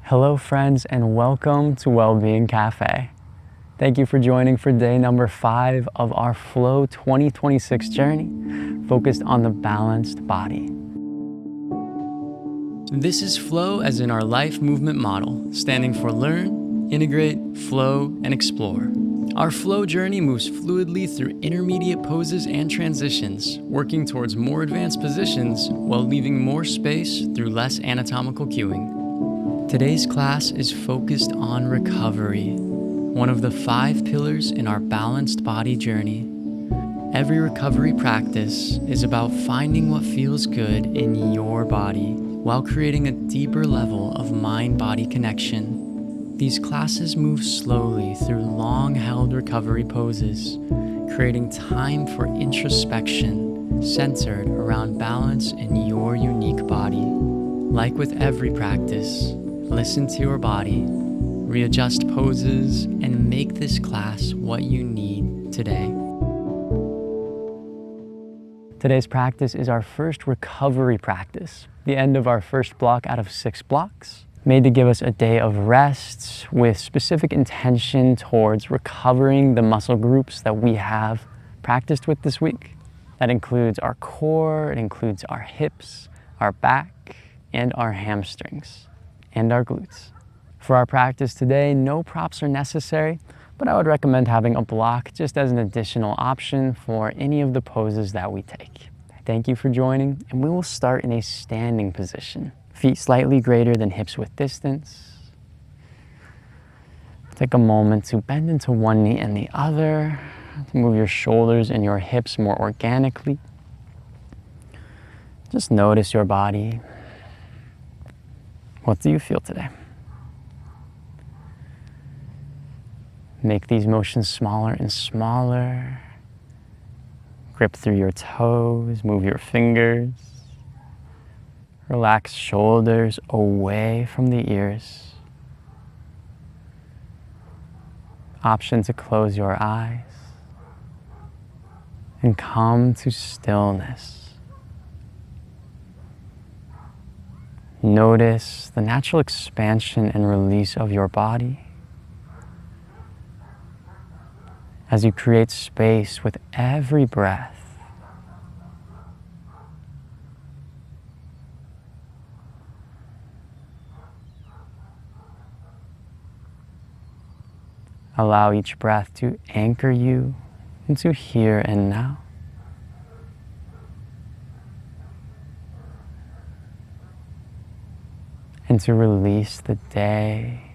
Hello friends, and welcome to Wellbeing Café. Thank you for joining for day number 5 of our Flow 2026 journey, focused on the balanced body. This is Flow as in our life movement model, standing for learn, integrate, flow, and explore. Our flow journey moves fluidly through intermediate poses and transitions, working towards more advanced positions while leaving more space through less anatomical cueing. Today's class is focused on recovery, one of the 5 pillars in our balanced body journey. Every recovery practice is about finding what feels good in your body while creating a deeper level of mind-body connection. These classes move slowly through long-held recovery poses, creating time for introspection centered around balance in your unique body. Like with every practice, listen to your body, readjust poses, and make this class what you need today. Today's practice is our first recovery practice, the end of our first block out of 6 blocks, made to give us a day of rest with specific intention towards recovering the muscle groups that we have practiced with this week. That includes our core, it includes our hips, our back, and our hamstrings, and our glutes. For our practice today, no props are necessary, but I would recommend having a block just as an additional option for any of the poses that we take. Thank you for joining, and we will start in a standing position. Feet slightly greater than hips width distance. Take a moment to bend into one knee and the other, to move your shoulders and your hips more organically. Just notice your body. What do you feel today? Make these motions smaller and smaller. Grip through your toes, move your fingers. Relax shoulders away from the ears. Option to close your eyes and come to stillness. Notice the natural expansion and release of your body as you create space with every breath. Allow each breath to anchor you into here and now. And to release the day.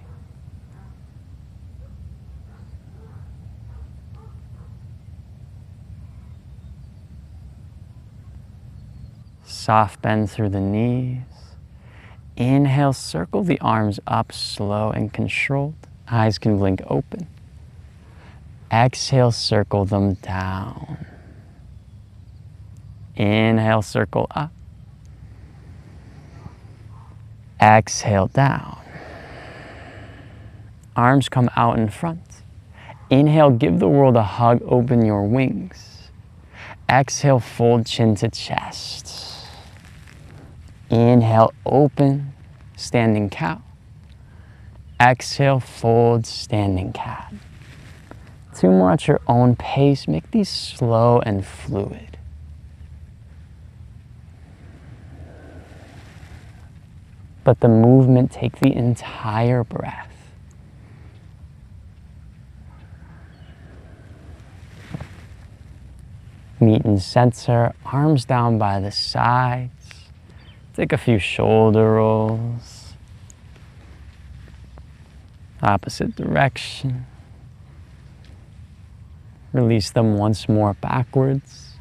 Soft bend through the knees. Inhale, circle the arms up, slow and controlled. Eyes can blink open. Exhale, circle them down. Inhale, circle up. Exhale, down. Arms come out in front. Inhale, give the world a hug, open your wings. Exhale, fold chin to chest. Inhale, open, standing cow. Exhale, fold, standing cat. 2 more at your own pace. Make these slow and fluid. Let the movement take the entire breath. Meet in center, arms down by the sides. Take a few shoulder rolls. Opposite direction. Release them once more backwards.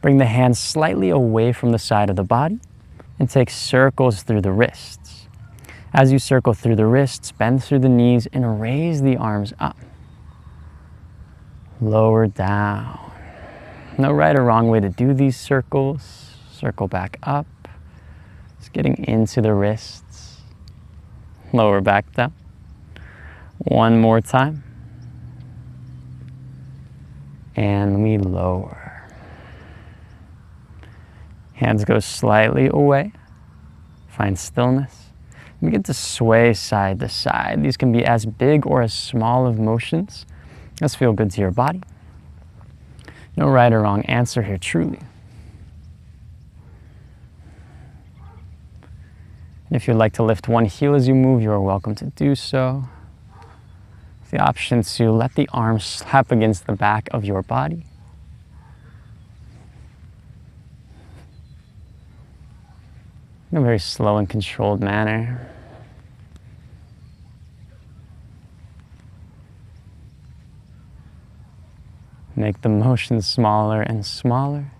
Bring the hands slightly away from the side of the body and take circles through the wrists. As you circle through the wrists, bend through the knees and raise the arms up. Lower down. No right or wrong way to do these circles. Circle back up. Just getting into the wrists. Lower back down. One more time. And we lower. Hands go slightly away. Find stillness. Begin to sway side to side. These can be as big or as small of motions as feel good to your body. No right or wrong answer here, truly. And if you'd like to lift one heel as you move, you are welcome to do so. The option to let the arms slap against the back of your body. In a very slow and controlled manner. Make the motion smaller and smaller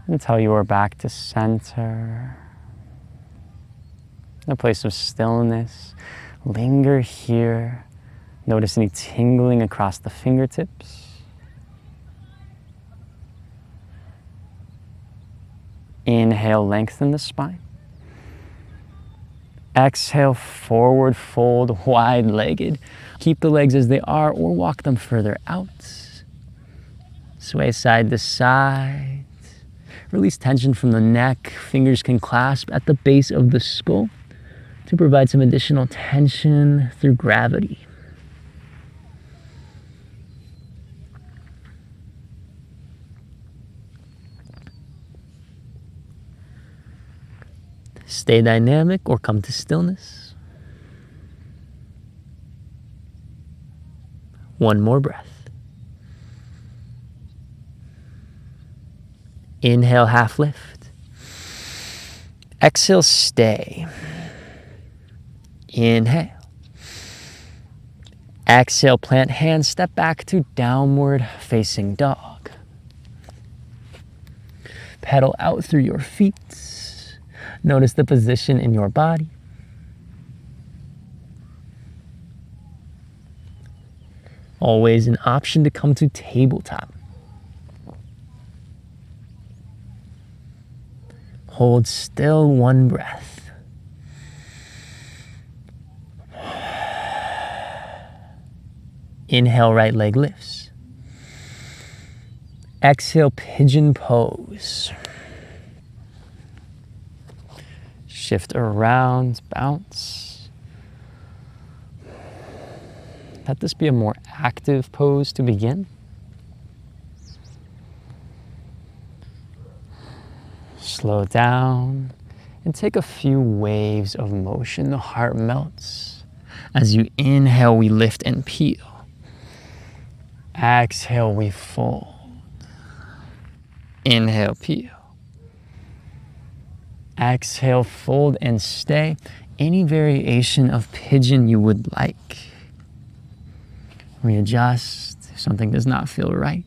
until you are back to center. A place of stillness. Linger here. Notice any tingling across the fingertips. Inhale, lengthen the spine. Exhale, forward fold, wide-legged. Keep the legs as they are or walk them further out. Sway side to side. Release tension from the neck. Fingers can clasp at the base of the skull to provide some additional tension through gravity. Stay dynamic or come to stillness. One more breath. Inhale, half lift. Exhale, stay. Inhale. Exhale, plant hands, step back to downward facing dog. Pedal out through your feet. Notice the position in your body. Always an option to come to tabletop. Hold still, one breath. Inhale, right leg lifts. Exhale, pigeon pose. Shift around, bounce. Let this be a more active pose to begin. Slow down and take a few waves of motion. The heart melts. As you inhale, we lift and peel. Exhale, we fold. Inhale, peel. Exhale, fold and stay. Any variation of pigeon you would like. Readjust if something does not feel right.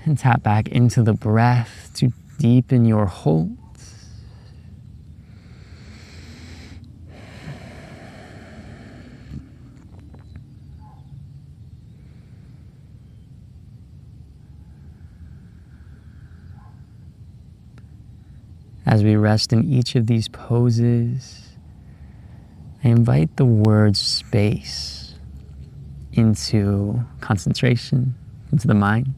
And tap back into the breath to deepen your hold. As we rest in each of these poses, I invite the word space into concentration, into the mind.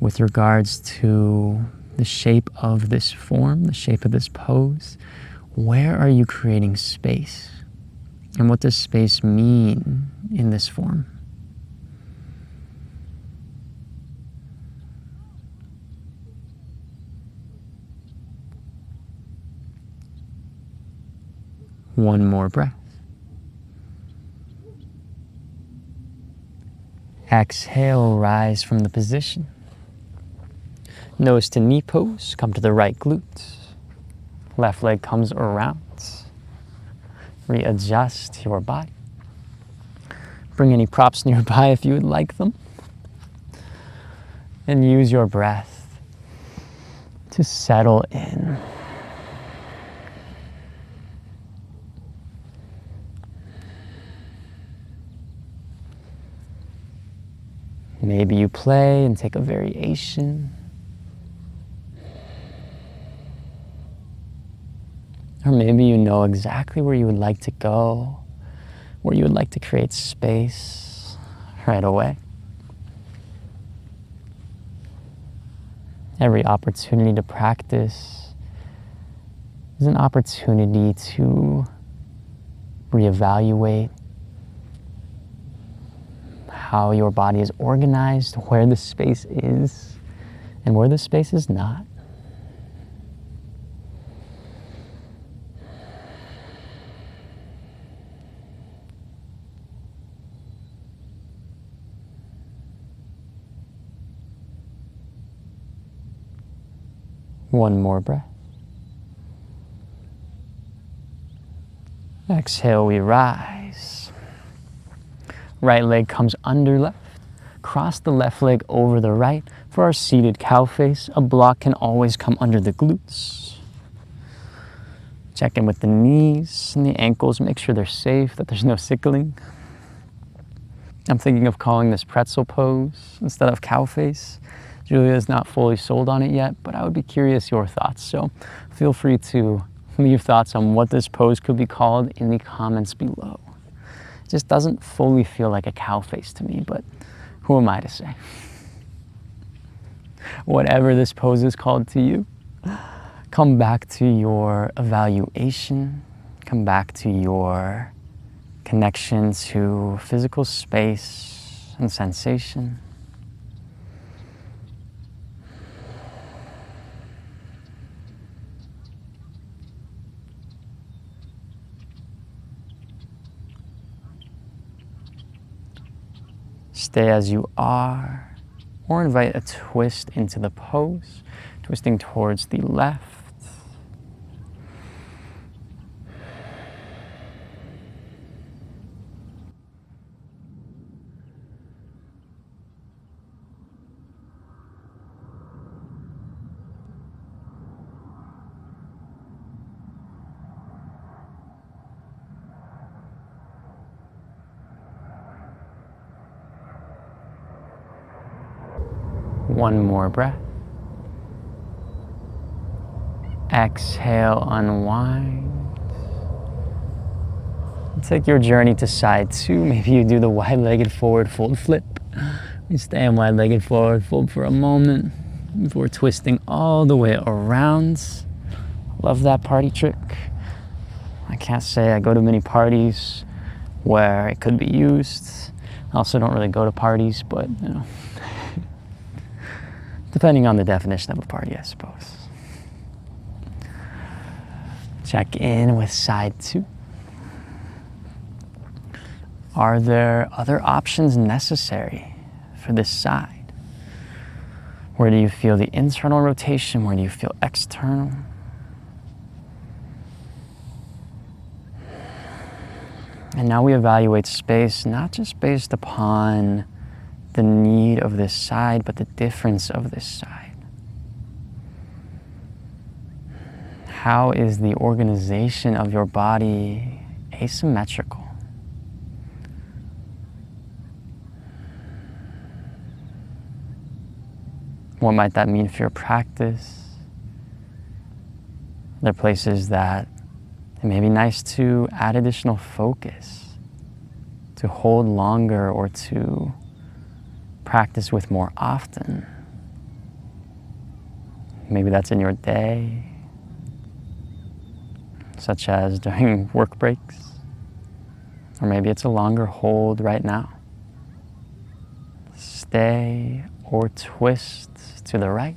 With regards to the shape of this form, the shape of this pose, where are you creating space? And what does space mean in this form? One more breath. Exhale, rise from the position. Nose to knee pose, come to the right glute. Left leg comes around. Readjust your body. Bring any props nearby if you would like them. And use your breath to settle in. Maybe you play and take a variation. Or maybe you know exactly where you would like to go, where you would like to create space right away. Every opportunity to practice is an opportunity to reevaluate how your body is organized, where the space is, and where the space is not. One more breath. Exhale, we rise. Right leg comes under left. Cross the left leg over the right. For our seated cow face, a block can always come under the glutes. Check in with the knees and the ankles. Make sure they're safe, that there's no sickling. I'm thinking of calling this pretzel pose instead of cow face. Julia is not fully sold on it yet, but I would be curious your thoughts. So feel free to leave thoughts on what this pose could be called in the comments below. It just doesn't fully feel like a cow face to me, but who am I to say? Whatever this pose is called to you, come back to your evaluation, come back to your connection to physical space and sensation. Stay as you are, or invite a twist into the pose, twisting towards the left. One more breath. Exhale, unwind. Take your journey to side two. Maybe you do the wide-legged forward fold flip. We stay in wide-legged forward fold for a moment before twisting all the way around. Love that party trick. I can't say I go to many parties where it could be used. I also don't really go to parties, but you know, depending on the definition of a party, I suppose. Check in with side two. Are there other options necessary for this side? Where do you feel the internal rotation? Where do you feel external? And now we evaluate space, not just based upon the need of this side, but the difference of this side. How is the organization of your body asymmetrical? What might that mean for your practice? There are places that it may be nice to add additional focus, to hold longer, or to practice with more often. Maybe that's in your day, such as during work breaks, or maybe it's a longer hold right now. Stay or twist to the right.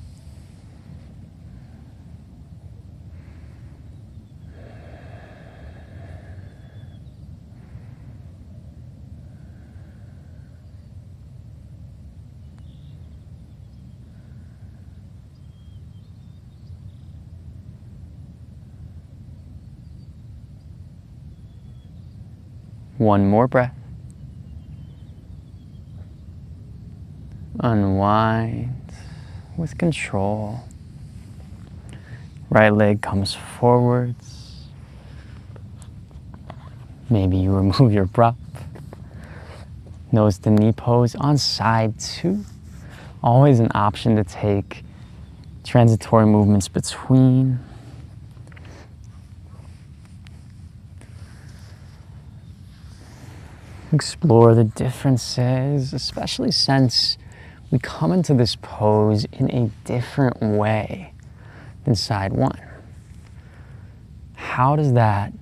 One more breath. Unwind with control. Right leg comes forwards. Maybe you remove your prop. Nose to knee pose on side two. Always an option to take transitory movements between. Explore the differences, especially since we come into this pose in a different way than side one. How does that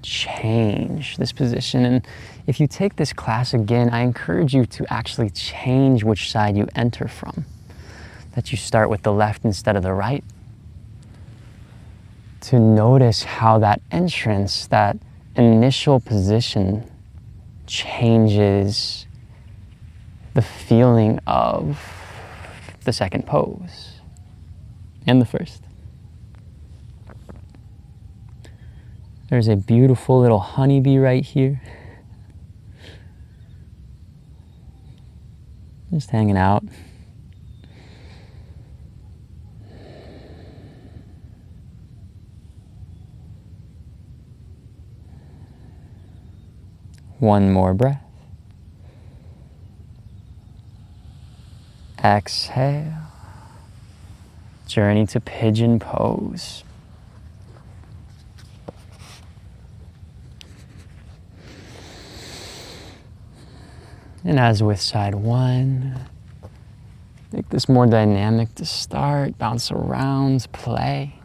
change this position? And if you take this class again, I encourage you to actually change which side you enter from. That you start with the left instead of the right. To notice how that entrance, that initial position, changes the feeling of the second pose and the first. There's a beautiful little honeybee right here. Just hanging out. One more breath. Exhale. Journey to pigeon pose. And as with side one, make this more dynamic to start. Bounce around, play.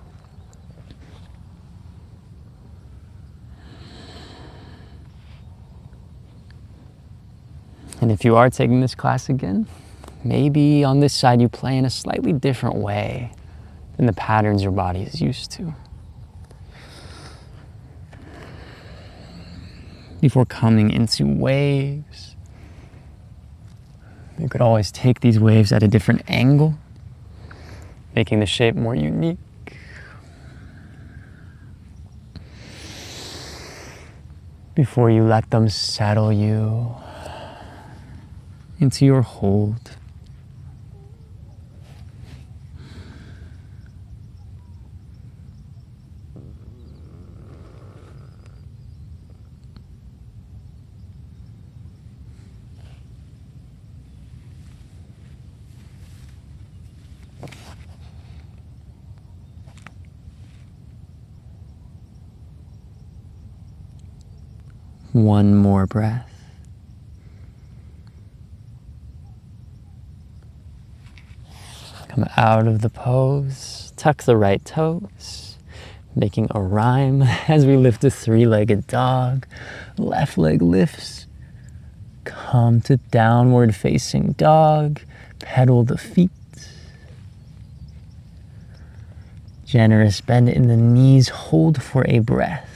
And if you are taking this class again, maybe on this side you play in a slightly different way than the patterns your body is used to. Before coming into waves, you could always take these waves at a different angle, making the shape more unique. Before you let them settle you into your hold. One more breath. Come out of the pose, tuck the right toes, making a rhyme as we lift a three-legged dog. Left leg lifts, come to downward facing dog, pedal the feet. Generous bend in the knees, hold for a breath.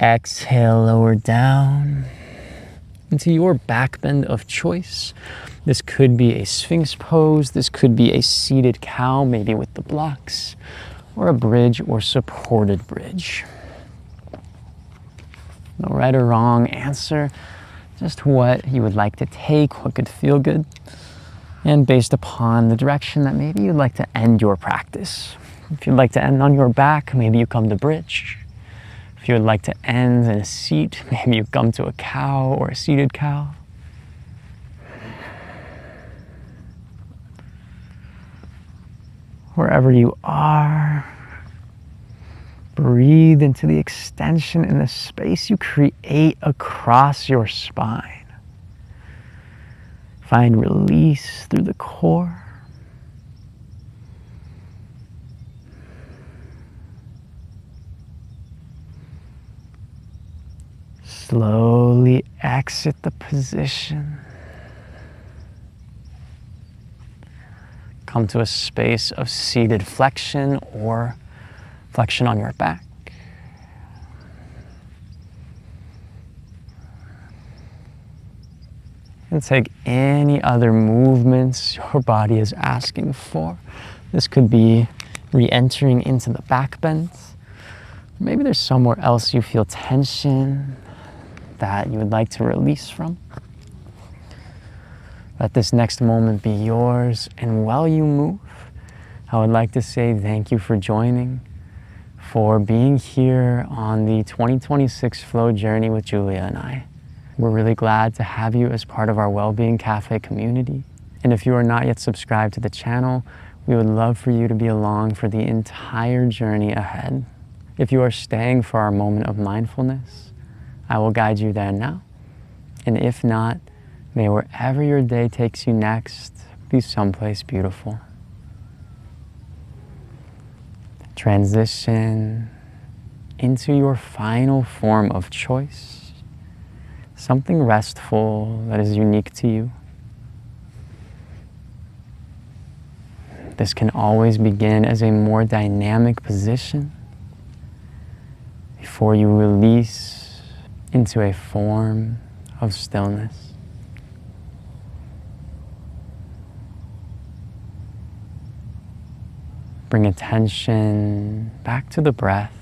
Exhale, lower down into your back bend of choice. This could be a Sphinx pose, this could be a seated cow, maybe with the blocks, or a bridge or supported bridge. No right or wrong answer, just what you would like to take, what could feel good, and based upon the direction that maybe you'd like to end your practice. If you'd like to end on your back, maybe you come to bridge. If you would like to end in a seat, maybe you come to a cow or a seated cow. Wherever you are, breathe into the extension in the space you create across your spine. Find release through the core. Slowly exit the position. Come to a space of seated flexion or flexion on your back. And take any other movements your body is asking for. This could be re-entering into the back bend. Maybe there's somewhere else you feel tension that you would like to release from. Let this next moment be yours, and while you move, I would like to say thank you for joining, for being here on the 2026 Flow journey with Julia and I. We're really glad to have you as part of our Wellbeing Café community. And if you are not yet subscribed to the channel, we would love for you to be along for the entire journey ahead. If you are staying for our moment of mindfulness, I will guide you there now. And if not, May wherever your day takes you next be someplace beautiful. Transition into your final form of choice, something restful that is unique to you. This can always begin as a more dynamic position before you release into a form of stillness. Bring attention back to the breath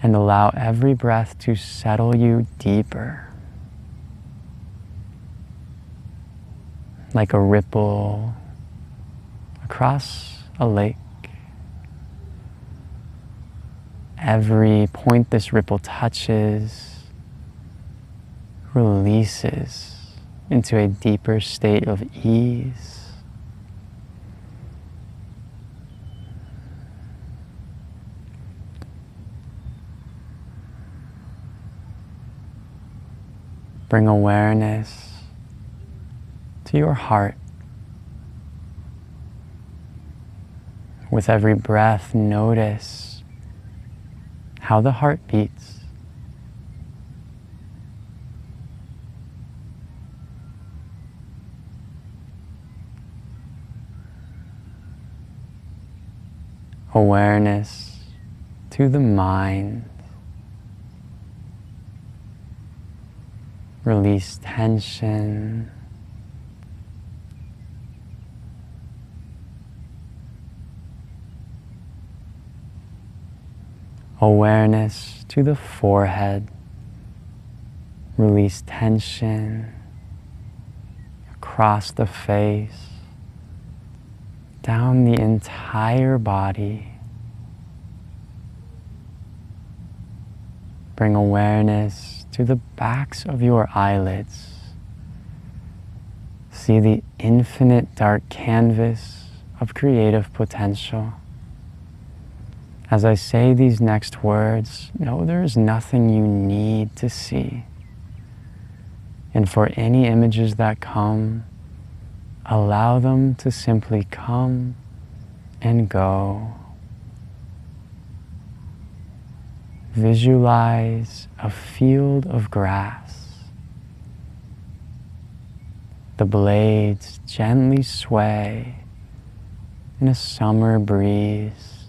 and allow every breath to settle you deeper, like a ripple across a lake. Every point this ripple touches releases into a deeper state of ease. Bring awareness to your heart. With every breath, notice how the heart beats. Awareness to the mind. Release tension. Awareness to the forehead. Release tension across the face, down the entire body. Bring awareness to the backs of your eyelids. See the infinite dark canvas of creative potential. As I say these next words, know there is nothing you need to see. And for any images that come, allow them to simply come and go. Visualize a field of grass. The blades gently sway in a summer breeze.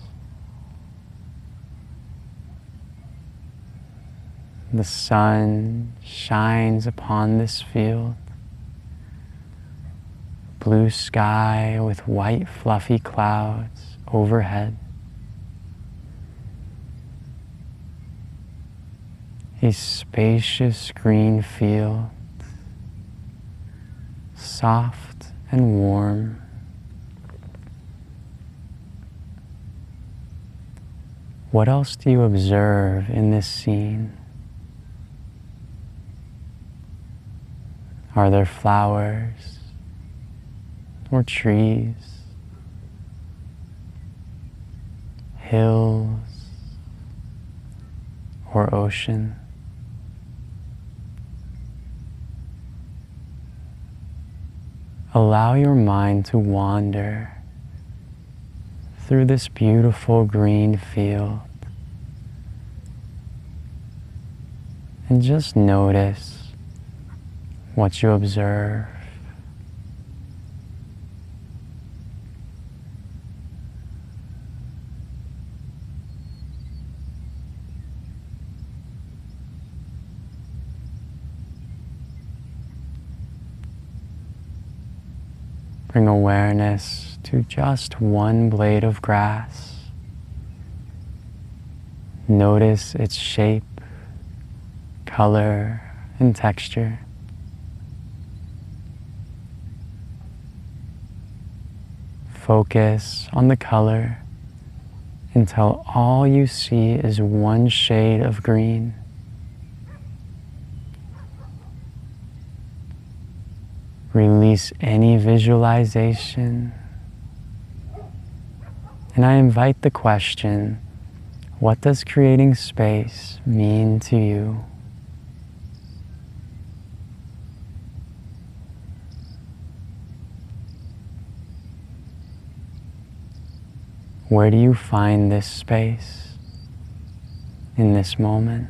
The sun shines upon this field. Blue sky with white fluffy clouds overhead. A spacious green field, soft and warm. What else do you observe in this scene? Are there flowers or trees, hills or ocean? Allow your mind to wander through this beautiful green field and just notice what you observe. Bring awareness to just one blade of grass. Notice its shape, color, and texture. Focus on the color until all you see is one shade of green. Release any visualization. And I invite the question, what does creating space mean to you? Where do you find this space in this moment,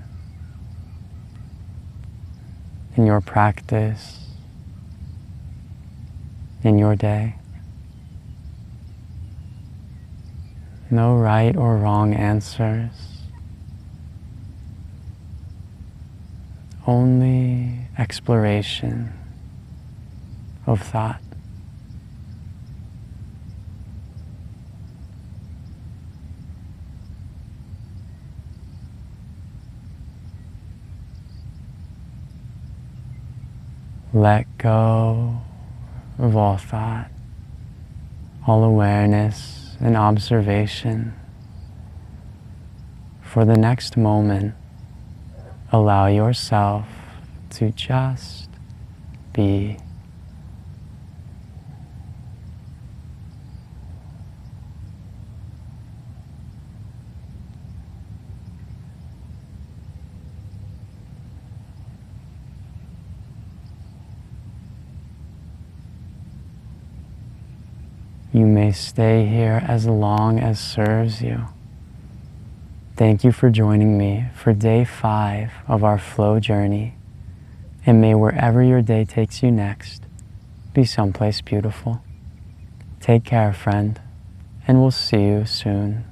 in your practice, in your day? No right or wrong answers, only exploration of thought. Let go of all thought, all awareness and observation. For the next moment, allow yourself to just be. You may stay here as long as serves you. Thank you for joining me for day 5 of our flow journey, and may wherever your day takes you next be someplace beautiful. Take care, friend, and we'll see you soon.